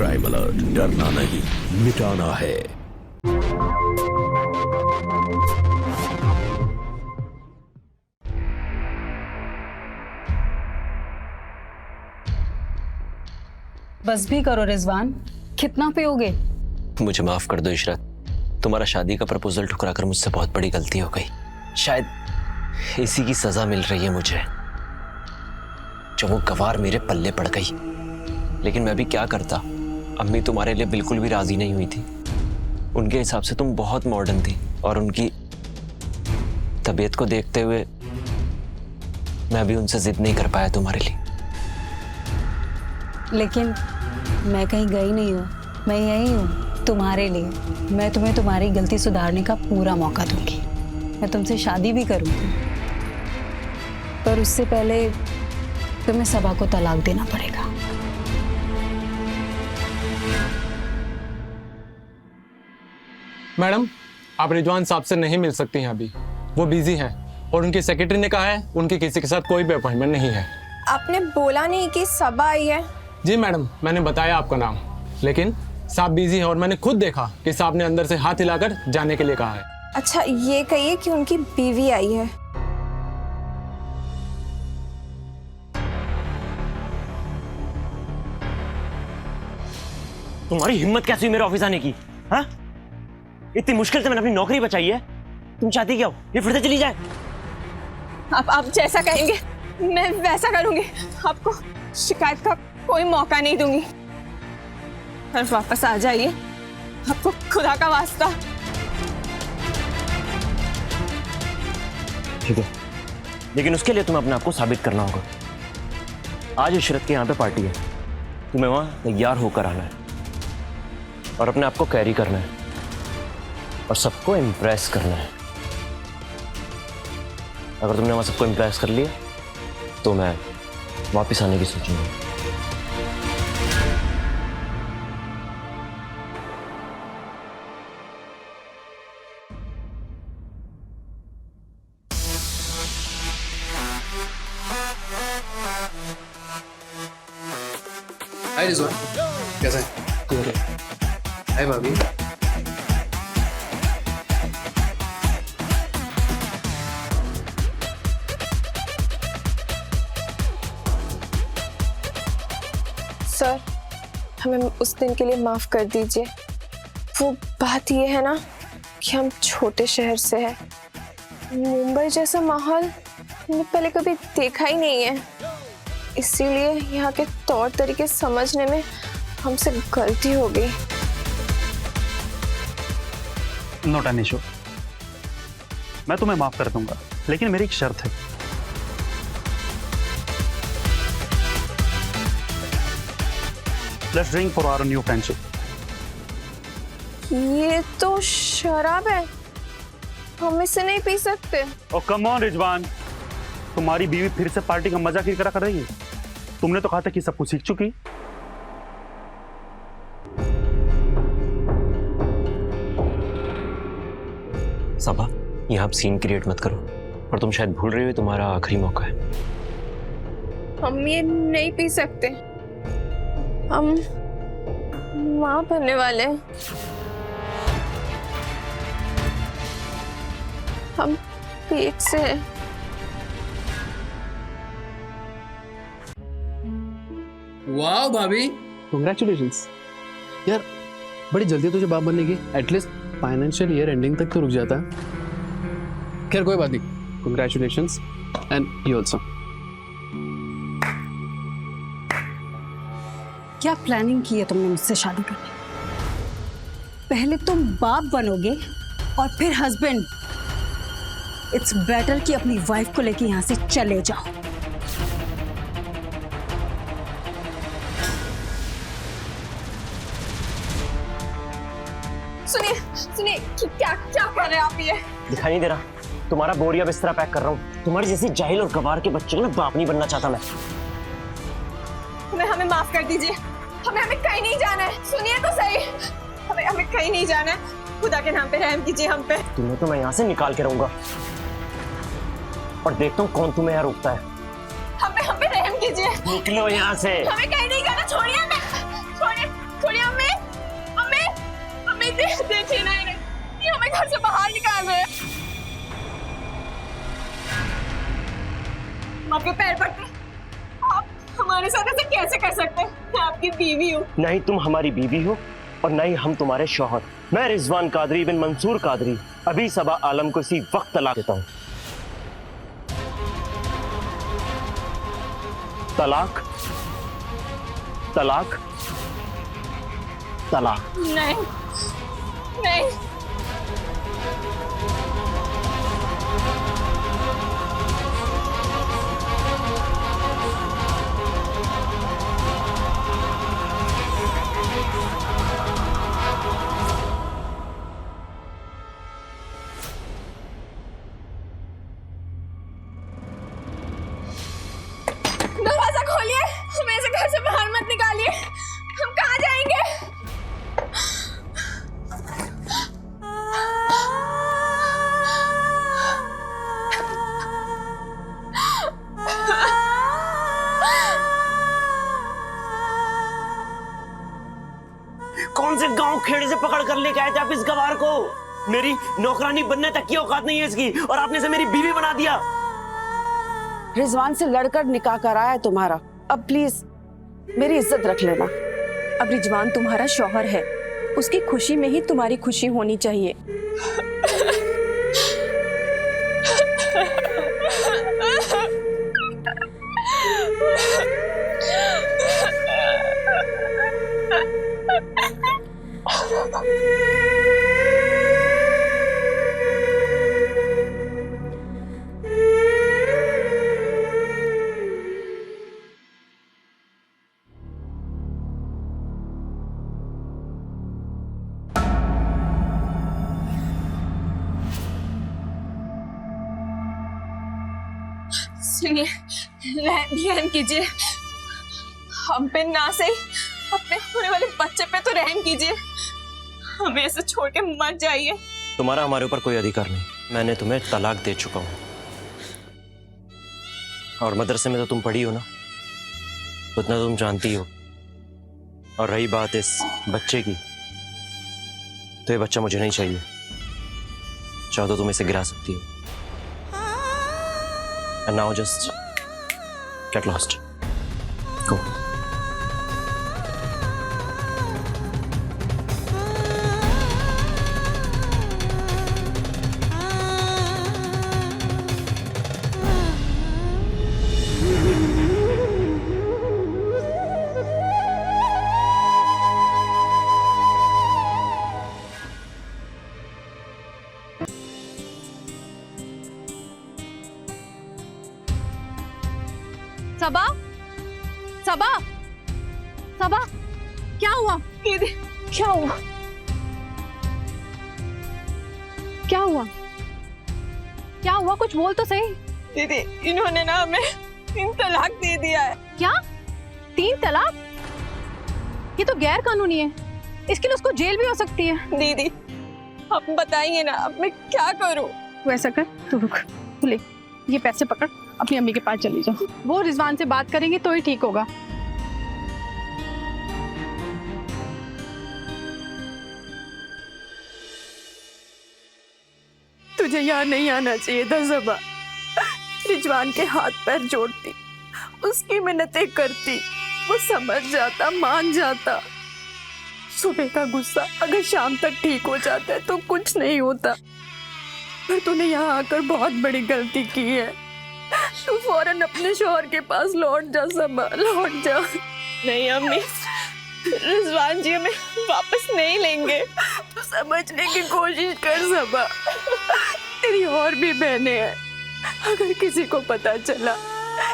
Crime alert, डरना नहीं मिटाना है। बस भी करो रिजवान, कितना पियोगे? मुझे माफ कर दो इशरत, तुम्हारा शादी का प्रपोजल ठुकराकर मुझसे बहुत बड़ी गलती हो गई। शायद इसी की सजा मिल रही है मुझे, जो वो गवार मेरे पल्ले पड़ गई। लेकिन मैं भी क्या करता, अम्मी तुम्हारे लिए बिल्कुल भी राजी नहीं हुई थी। उनके हिसाब से तुम बहुत मॉडर्न थी और उनकी तबीयत को देखते हुए मैं भी उनसे जिद नहीं कर पाया तुम्हारे लिए। लेकिन मैं कहीं गई नहीं हूँ, मैं यही हूँ तुम्हारे लिए। मैं तुम्हें तुम्हारी गलती सुधारने का पूरा मौका दूंगी। मैं तुमसे शादी भी करूंगी, पर उससे पहले तुम्हें सबा को तलाक देना पड़ेगा। मैडम, आप रिजवान साहब से नहीं मिल सकती हैं अभी, वो बिजी हैं और उनकी सेक्रेटरी ने कहा है उनके किसी के साथ कोई भी अपॉइंटमेंट नहीं है। आपने बोला नहीं कि सबा आई है? जी मैडम, मैंने बताया आपका नाम, लेकिन साहब बिजी है और मैंने खुद देखा कि साहब ने अंदर से हाथ हिलाकर जाने के लिए कहा है। अच्छा, ये कहिए कि उनकी बीवी आई है। तुम्हारी हिम्मत कैसी हुई मेरे ऑफिस आने की? हाँ, इतनी मुश्किल से मैंने अपनी नौकरी बचाई है, तुम चाहती क्या हो ये फिर से चली जाए? आप जैसा कहेंगे मैं वैसा करूंगी। आपको शिकायत का कोई मौका नहीं दूंगी। और वापस आ जाइए, आपको खुदा का वास्ता। ठीक है, लेकिन उसके लिए तुम्हें अपने आप को साबित करना होगा। आज इशरत के यहाँ पे पार्टी है, तुम्हें वहां तैयार होकर आना है और अपने आप को कैरी करना है और सबको इम्प्रेस करना है। अगर तुमने वहां सबको इम्प्रेस कर लिया तो मैं वापस आने की सोचूंगा। हाय रिजवान, कैसा है? हाय भाभी। सर, हमें उस दिन के लिए माफ कर दीजिए। वो बात ये है ना कि हम छोटे शहर से हैं। मुंबई जैसा माहौल हमने पहले कभी देखा ही नहीं है, इसीलिए यहाँ के तौर तरीके समझने में हमसे गलती हो गई। नॉट एन इशू, मैं तुम्हें माफ कर दूंगा, लेकिन मेरी एक शर्त है। Let's drink for our new friendship. ये तो शराब है, हम इसे नहीं पी सकते। ओ कम ऑन रिजवान, तुम्हारी बीवी फिर से पार्टी का मजा किरकिरा कर रही है। तुमने तो कहा था कि सब कुछ सीख चुकी। सबा, यहाँ आप सीन क्रिएट मत करो, और तुम शायद भूल रही हो तुम्हारा आखिरी मौका है। हम ये नहीं पी सकते, हम मां बनने वाले हैं। हम पेट से हैं। वाह भाभी, कांग्रेचुलेशंस। यार बड़ी जल्दी तुझे बाप बनने की। एटलीस्ट फाइनेंशियल ईयर एंडिंग तक तो रुक जाता। खैर कोई बात नहीं, कांग्रेचुलेशंस एंड यू ऑल्सो। क्या प्लानिंग की है तुमने मुझसे शादी करने? पहले तुम बाप बनोगे और फिर हस्बैंड। इट्स बेटर कि अपनी वाइफ को लेके यहाँ से चले जाओ। सुनिए सुनिए, क्या क्या कर रहे हैं आप? ये दिखाई नहीं दे रहा? तुम्हारा बोरिया बिस्तरा पैक कर रहा हूँ। तुम्हारी जैसी जाहिल और गवार के बच्चे को ना बाप नहीं बनना चाहता मैं। हमें माफ कर दीजिए, हमें कहीं नहीं जाना है। सुनिए तो सही, हमें कहीं नहीं जाना है। खुदा के नाम पे रहम कीजिए हम पे। तुम्हें तो मैं यहाँ से निकाल के रहूंगा और देखता हूँ कौन तुम्हें यहाँ रोकता है। हम पे रहम कीजिए। निकलो यहाँ से। हमें कहीं नहीं जाना। छोड़िए हमें, छोड़िए छोड़िए तुम्हारी बीवी हूँ। नहीं तुम हमारी बीवी हो और नहीं हम तुम्हारे शौहर। मैं रिजवान कादरी बिन मंसूर कादरी अभी सबा आलम को इसी वक्त तलाक देता हूँ। तलाक तलाक तलाक। नहीं नहीं, दरवाजा खोलिए, हमें ऐसे घर से बाहर मत निकालिए। हम कहाँ जाएंगे? कौन से गांव खेड़े से पकड़ कर लेके आए थे आप इस गवार को? मेरी नौकरानी बनने तक की औकात नहीं है इसकी और आपने इसे मेरी बीवी बना दिया। रिजवान से लड़कर निकाह कराया है तुम्हारा, अब प्लीज मेरी इज्जत रख लेना। अब रिजवान तुम्हारा शौहर है, उसकी खुशी में ही तुम्हारी खुशी होनी चाहिए। सुनिए, रहम कीजिए, हम पे ना सही अपने होने वाले बच्चे पे तो रहम कीजिए। हमें ऐसे छोड़ के मत जाइए। तुम्हारा हमारे ऊपर कोई अधिकार नहीं, मैंने तुम्हें तलाक दे चुका हूं। और मदरसे में तो तुम पढ़ी हो ना, उतना तुम जानती हो। और रही बात इस बच्चे की, तो ये बच्चा मुझे नहीं चाहिए। चाहो तो तुम इसे गिरा सकती हो। And now just get lost. Go. सबा, सबा, सबा, क्या हुआ? दीदी, क्या हुआ? क्या हुआ? क्या हुआ? कुछ बोल तो सही। दीदी, इन्होंने ना हमें 3 तलाक दे दिया है। क्या? 3 तलाक? ये तो गैर कानूनी है, इसके लिए उसको जेल भी हो सकती है। दीदी, आप बताइए ना, अब मैं क्या करूं? तू ऐसा कर, तू रुक, तू ले ये पैसे पकड़, अपनी अम्मी के पास चली जाओ। वो रिजवान से बात करेंगे तो ही ठीक होगा। तुझे यहाँ नहीं आना चाहिए था सबा। रिजवान के हाथ पैर जोड़ती, उसकी मिन्नतें करती, वो समझ जाता, मान जाता। सुबह का गुस्सा अगर शाम तक ठीक हो जाता है तो कुछ नहीं होता। पर तूने यहाँ आकर बहुत बड़ी गलती की है। तू फौरन अपने शौहर के पास लौट जा सबा, लौट जा। नहीं अम्मी, रिजवान जी हमें वापस नहीं लेंगे। तू समझने की कोशिश कर सबा, तेरी और भी बहनें हैं। अगर किसी को पता चला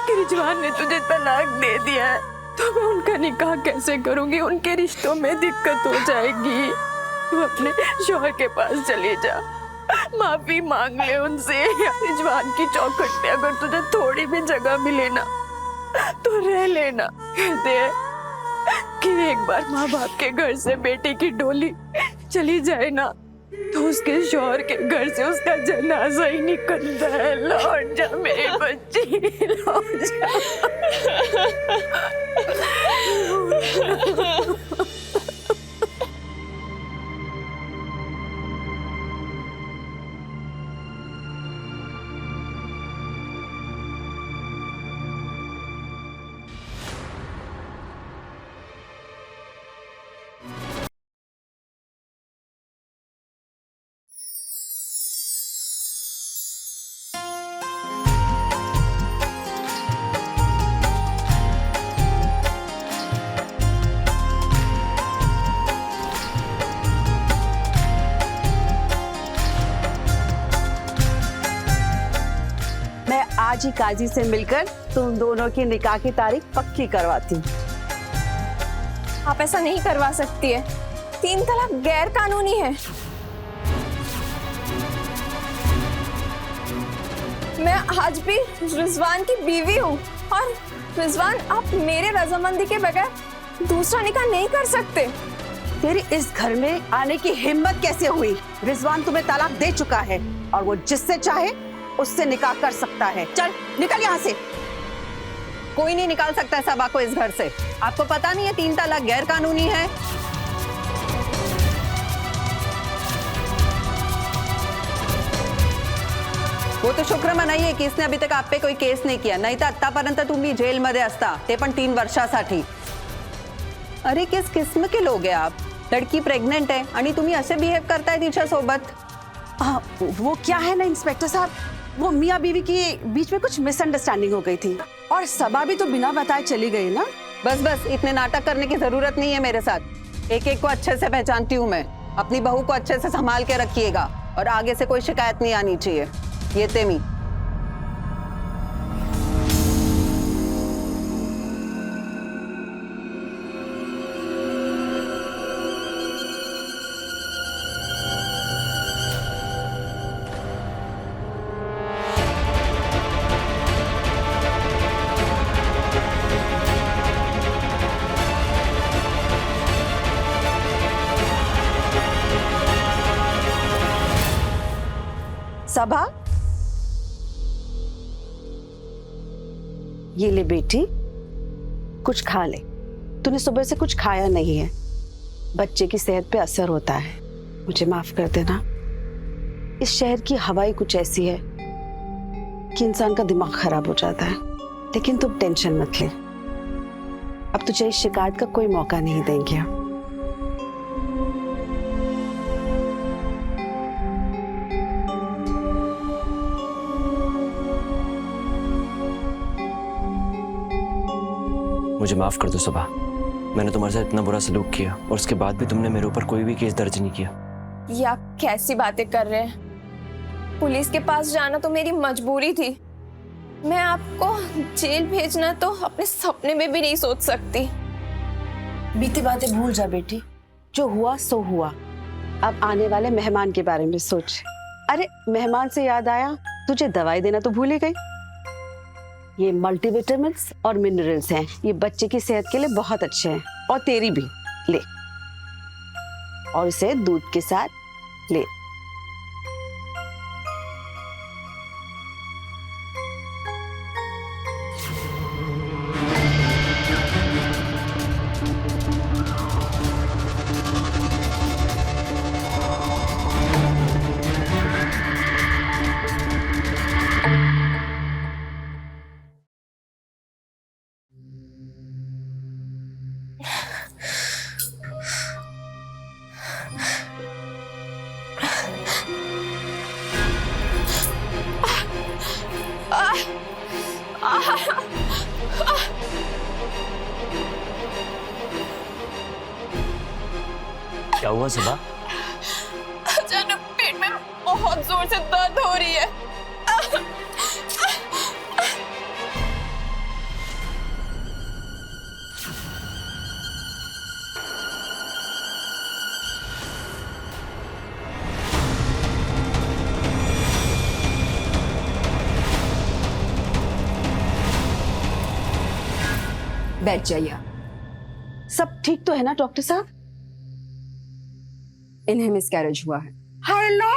कि रिजवान ने तुझे तलाक दे दिया है तो मैं उनका निकाह कैसे करूंगी? उनके रिश्तों में दिक्कत हो जाएगी। तू अपने शौहर के पास चली जा, माफी मांग ले उनसे। रिजवान की चौखट पे अगर तुझे थोड़ी भी जगह मिले ना तो रह लेना। कहते हैं कि एक बार माँ बाप के घर से बेटी की डोली चली जाए ना तो उसके शौहर के घर से उसका जनाजा ही निकलता है। लौट जा मेरी बच्ची, लौट जा। आज ही काजी से मिलकर तुम दोनों की निकाह की तारीख पक्की करवाती हूँ। आप ऐसा नहीं करवा सकती है, 3 तलाक गैर कानूनी है। मैं आज भी रिजवान की बीवी हूँ और रिजवान, आप मेरे रजामंदी के बगैर दूसरा निकाह नहीं कर सकते। तेरी इस घर में आने की हिम्मत कैसे हुई? रिजवान तुम्हें तलाक दे चुका है और वो जिससे चाहे उससे निकाह कर सकता है। चल निकल यहाँ से। कोई नहीं निकाल सकता सबा को इस घर से। आपको पता नहीं है 3 तलाक गैर कानूनी है? वो तो शुक्र मनाइए की इसने अभी तक आप पे कोई केस नाही किया, नाही तर आतापर्यंत तुम्ही जेलमध्ये असता, ते पण 3 वर्षासाठी। अरे किस किस्म के लोग हैं आप? लड़की प्रेग्नेंट है आणि तुम्ही असे बिहेव करताय तिच्या सोबत। वो क्या है ना इंस्पेक्टर साहब, वो मियाँ बीवी की बीच में कुछ मिसअंडरस्टैंडिंग हो गई थी और सबा भी तो बिना बताए चली गई ना। बस बस इतने नाटक करने की जरूरत नहीं है मेरे साथ। एक एक को अच्छे से पहचानती हूँ मैं। अपनी बहू को अच्छे से संभाल के रखिएगा और आगे से कोई शिकायत नहीं आनी चाहिए। ये तेमी। सबा, ये ले बेटी, कुछ खा ले। तूने सुबह से कुछ खाया नहीं है, बच्चे की सेहत पे असर होता है। मुझे माफ कर देना, इस शहर की हवा ही कुछ ऐसी है कि इंसान का दिमाग खराब हो जाता है। लेकिन तुम टेंशन मत ले, अब तुझे इस शिकायत का कोई मौका नहीं देंगे। मुझे माफ कर दो सुबह, मैंने तुम्हारे साथ इतना बुरा सलूक किया और उसके बाद भी तुमने मेरे ऊपर कोई भी केस दर्ज नहीं किया। ये आप कैसी बातें कर रहे हैं? पुलिस के पास जाना तो मेरी मजबूरी थी। मैं आपको जेल भेजना तो अपने सपने में भी नहीं सोच सकती। बीती बातें भूल जा बेटी, जो हुआ सो हुआ। अब आने वाले मेहमान के बारे में सोच। अरे मेहमान से याद आया, तुझे दवाई देना तो भूल ही गई। ये मल्टीविटामिन्स और मिनरल्स हैं, ये बच्चे की सेहत के लिए बहुत अच्छे हैं और तेरी भी ले, और इसे दूध के साथ ले। क्या हुआ सुबह? अचानक पेट में बहुत जोर से दर्द हो रही है। बैठ जाइए। सब ठीक तो है ना डॉक्टर साहब? इन्हें मिसकैरेज हुआ है। हेलो,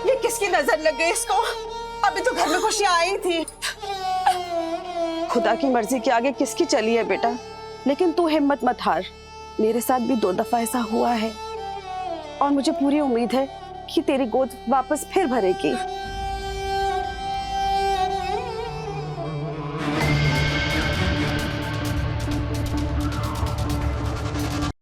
ये किसकी नजर लग गई इसको? अभी तो घर में खुशियां आई थी। खुदा की मर्जी के आगे किसकी चली है बेटा? लेकिन तू हिम्मत मत हार, मेरे साथ भी 2 दफा ऐसा हुआ है और मुझे पूरी उम्मीद है कि तेरी गोद वापस फिर भरेगी।